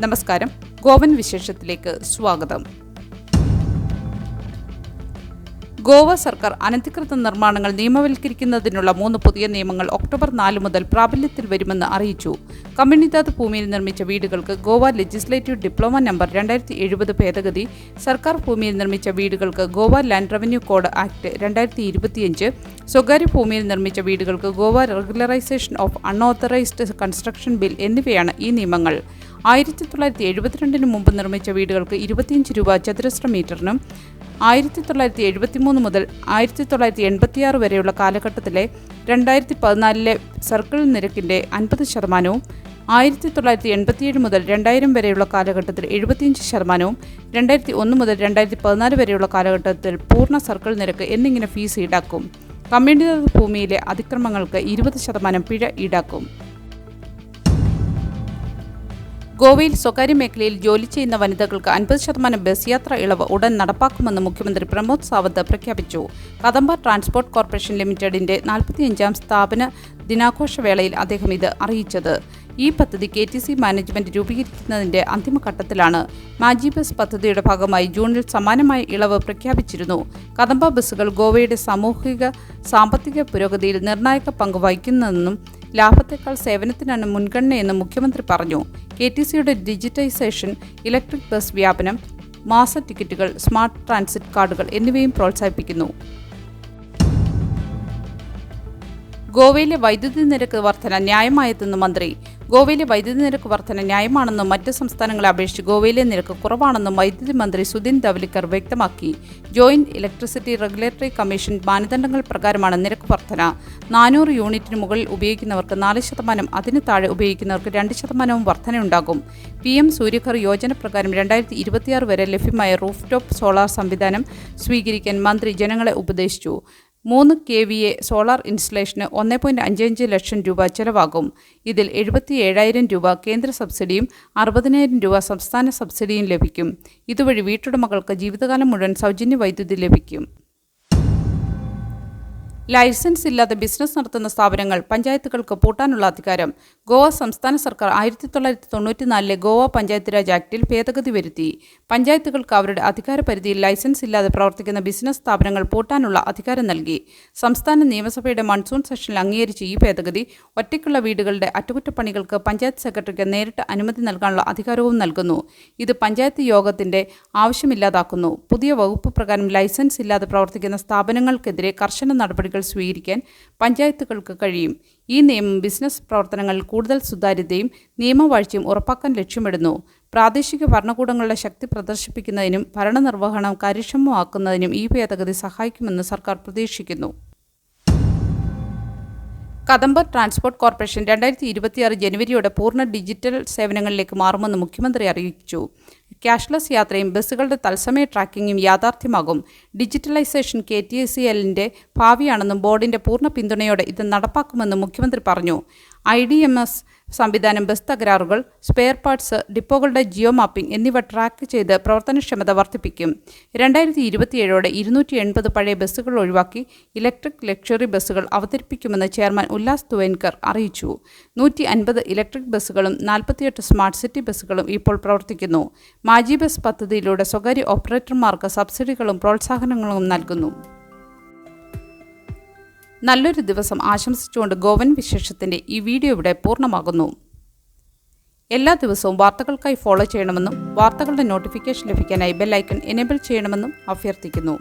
നമസ്കാരം, ഗോവൻ വിശേഷത്തിലേക്ക് സ്വാഗതം. ഗോവ സർക്കാർ അനധികൃത നിർമ്മാണങ്ങൾ നിയമവൽക്കരിക്കുന്നതിനുള്ള 3 പുതിയ നിയമങ്ങൾ ഒക്ടോബർ 4 മുതൽ പ്രാബല്യത്തിൽ വരുമെന്ന് അറിയിച്ചു. കമ്മ്യൂണിദാത് ഭൂമിയിൽ നിർമ്മിച്ച വീടുകൾക്ക് ഗോവ ലെജിസ്ലേറ്റീവ് ഡിപ്ലോമ നമ്പർ 2070 ഭേദഗതി, സർക്കാർ ഭൂമിയിൽ നിർമ്മിച്ച വീടുകൾക്ക് Goa land revenue code act 2025, സ്വകാര്യ ഭൂമിയിൽ നിർമ്മിച്ച വീടുകൾക്ക് Goa regularisation of unauthorised construction bill എന്നിവയാണ് ഈ നിയമങ്ങൾ. 1972 മുമ്പ് നിർമ്മിച്ച വീടുകൾക്ക് 25 രൂപ ചതുരശ്ര മീറ്ററിനും 1973 മുതൽ 1986 വരെയുള്ള കാലഘട്ടത്തിലെ 2014 സർക്കിൾ നിരക്കിൻ്റെ 50%, 1987 മുതൽ 2000 വരെയുള്ള കാലഘട്ടത്തിൽ 75%, 2001 മുതൽ 2014 വരെയുള്ള കാലഘട്ടത്തിൽ പൂർണ്ണ സർക്കിൾ നിരക്ക് എന്നിങ്ങനെ ഫീസ് ഈടാക്കും. കമ്മ്യൂണിദാത് ഭൂമിയിലെ അതിക്രമങ്ങൾക്ക് 20% പിഴ ഈടാക്കും. ഗോവയിൽ സ്വകാര്യ മേഖലയിൽ ജോലി ചെയ്യുന്ന വനിതകൾക്ക് 50% ബസ് യാത്ര ഇളവ് ഉടൻ നടപ്പാക്കുമെന്ന് മുഖ്യമന്ത്രി പ്രമോദ് സാവന്ത് പ്രഖ്യാപിച്ചു. കദംബ ട്രാൻസ്പോർട്ട് കോർപ്പറേഷൻ ലിമിറ്റഡിന്റെ 45ാം സ്ഥാപന ദിനാഘോഷവേളയിൽ അദ്ദേഹം ഇത് അറിയിച്ചത്. ഈ പദ്ധതി KTC മാനേജ്മെന്റ് രൂപീകരിക്കുന്നതിന്റെ അന്തിമഘട്ടത്തിലാണ്. മാജി ബസ് പദ്ധതിയുടെ ഭാഗമായി ജൂണിൽ സമാനമായ ഇളവ് പ്രഖ്യാപിച്ചിരുന്നു. കദംബ ബസ്സുകൾ ഗോവയുടെ സാമ്പത്തിക പുരോഗതിയിൽ നിർണായക പങ്ക് വഹിക്കുന്നതെന്നും ലാഭത്തേക്കാൾ സേവനത്തിനാണ് മുൻഗണനയെന്നും മുഖ്യമന്ത്രി പറഞ്ഞു. KTCയുടെ ഡിജിറ്റൈസേഷൻ, ഇലക്ട്രിക് ബസ് വ്യാപനം, മാസ ടിക്കറ്റുകൾ, സ്മാർട്ട് ട്രാൻസിറ്റ് കാർഡുകൾ എന്നിവയും പ്രോത്സാഹിപ്പിക്കുന്നു. ഗോവയിലെ വൈദ്യുതി നിരക്ക് വർധന ന്യായമായതെന്ന് മന്ത്രി. ഗോവയിലെ വൈദ്യുതി നിരക്ക് വർധന ന്യായമാണെന്നും മറ്റ് സംസ്ഥാനങ്ങളെ അപേക്ഷിച്ച് ഗോവയിലെ നിരക്ക് കുറവാണെന്നും വൈദ്യുതി മന്ത്രി സുദിൻ ധവ്ലിക്കർ വ്യക്തമാക്കി. ജോയിന്റ് ഇലക്ട്രിസിറ്റി റെഗുലേറ്ററി കമ്മീഷൻ മാനദണ്ഡങ്ങൾ പ്രകാരമാണ് നിരക്ക് വർധന. 400 യൂണിറ്റിന് മുകളിൽ ഉപയോഗിക്കുന്നവർക്ക് 4%, അതിന് താഴെ ഉപയോഗിക്കുന്നവർക്ക് 2% വർധനയുണ്ടാകും. PM സൂര്യഘർ യോജന പ്രകാരം 2026 വരെ ലഭ്യമായ റൂഫ് ടോപ്പ് സോളാർ സംവിധാനം സ്വീകരിക്കാൻ മന്ത്രി ജനങ്ങളെ ഉപദേശിച്ചു. 3 kVA സോളാർ ഇൻസ്റ്റലേഷന് 1.55 ലക്ഷം രൂപ ചെലവാകും. ഇതിൽ 77,000 രൂപ കേന്ദ്ര സബ്സിഡിയും 60,000 രൂപ സംസ്ഥാന സബ്സിഡിയും ലഭിക്കും. ഇതുവഴി വീട്ടുടമകൾക്ക് ജീവിതകാലം മുഴുവൻ സൗജന്യ വൈദ്യുതി ലഭിക്കും. ലൈസൻസ് ഇല്ലാതെ ബിസിനസ് നടത്തുന്ന സ്ഥാപനങ്ങൾ പഞ്ചായത്തുകൾക്ക് പൂട്ടാനുള്ള അധികാരം. ഗോവ സംസ്ഥാന സർക്കാർ 1994 ഗോവ പഞ്ചായത്ത് രാജ് ആക്ടിൽ ഭേദഗതി വരുത്തി. പഞ്ചായത്തുകൾക്ക് അവരുടെ അധികാര പരിധിയിൽ ലൈസൻസ് ഇല്ലാതെ പ്രവർത്തിക്കുന്ന ബിസിനസ് സ്ഥാപനങ്ങൾ പൂട്ടാനുള്ള അധികാരം നൽകി. സംസ്ഥാന നിയമസഭയുടെ മൺസൂൺ സെഷനിൽ അംഗീകരിച്ച ഈ ഭേദഗതി ഒറ്റയ്ക്കുള്ള വീടുകളുടെ അറ്റകുറ്റപ്പണികൾക്ക് പഞ്ചായത്ത് സെക്രട്ടറിക്ക് നേരിട്ട് അനുമതി നൽകാനുള്ള അധികാരവും നൽകുന്നു. ഇത് പഞ്ചായത്ത് യോഗത്തിന്റെ ആവശ്യമില്ലാതാക്കുന്നു. പുതിയ വകുപ്പ് പ്രകാരം ലൈസൻസ് ഇല്ലാതെ പ്രവർത്തിക്കുന്ന സ്ഥാപനങ്ങൾക്കെതിരെ കർശന നടപടികൾ സ്വീകരിക്കാൻ പഞ്ചായത്തുകൾക്ക് കഴിയും. ഈ നിയമം ബിസിനസ് പ്രവർത്തനങ്ങളിൽ കൂടുതൽ സുതാര്യതയും നിയമവാഴ്ചയും ഉറപ്പാക്കാൻ ലക്ഷ്യമിടുന്നു. പ്രാദേശിക ഭരണകൂടങ്ങളുടെ ശക്തി പ്രദർശിപ്പിക്കുന്നതിനും ഭരണനിർവഹണം കാര്യക്ഷമമാക്കുന്നതിനും ഈ ഭേദഗതി സഹായിക്കുമെന്ന് സർക്കാർ പ്രതീക്ഷിക്കുന്നു. കദംബ ട്രാൻസ്പോർട്ട് കോർപ്പറേഷൻ 2026 ജനുവരിയോടെ പൂർണ്ണ ഡിജിറ്റൽ സേവനങ്ങളിലേക്ക് മാറുമെന്ന് മുഖ്യമന്ത്രി അറിയിച്ചു. ക്യാഷ്ലെസ് യാത്രയും ബസ്സുകളുടെ തത്സമയ ട്രാക്കിങ്ങും യാഥാർത്ഥ്യമാകും. ഡിജിറ്റലൈസേഷൻ KTCLന്റെ ഭാവിയാണെന്നും ബോർഡിന്റെ പൂർണ്ണ പിന്തുണയോടെ ഇത് നടപ്പാക്കുമെന്നും മുഖ്യമന്ത്രി പറഞ്ഞു. IDMS സംവിധാനം ബസ് തകരാറുകൾ, സ്പെയർ പാർട്സ്, ഡിപ്പോകളുടെ ജിയോ മാപ്പിംഗ് എന്നിവ ട്രാക്ക് ചെയ്ത് പ്രവർത്തനക്ഷമത വർദ്ധിപ്പിക്കും. 2027ഓടെ 280 പഴയ ബസ്സുകൾ ഒഴിവാക്കി ഇലക്ട്രിക് ലക്ഷറി ബസ്സുകൾ അവതരിപ്പിക്കുമെന്ന് ചെയർമാൻ ഉല്ലാസ് തുവൻകർ അറിയിച്ചു. 150 ഇലക്ട്രിക് ബസ്സുകളും 48 സ്മാർട്ട് സിറ്റി ബസ്സുകളും ഇപ്പോൾ പ്രവർത്തിക്കുന്നു. മാജി ബസ് പദ്ധതിയിലൂടെ സ്വകാര്യ ഓപ്പറേറ്റർമാർക്ക് സബ്സിഡികളും പ്രോത്സാഹനങ്ങളും നൽകുന്നു. നല്ലൊരു ദിവസം ആശംസിച്ചുകൊണ്ട് ഗോവൻ വിശേഷത്തിൻ്റെ ഈ വീഡിയോ ഇവിടെ പൂർണ്ണമാകുന്നു. എല്ലാ ദിവസവും വാർത്തകൾക്കായി ഫോളോ ചെയ്യണമെന്നും വാർത്തകളുടെ നോട്ടിഫിക്കേഷൻ ലഭിക്കാനായി ബെൽ ഐക്കൺ എനേബിൾ ചെയ്യണമെന്നും അഭ്യർത്ഥിക്കുന്നു.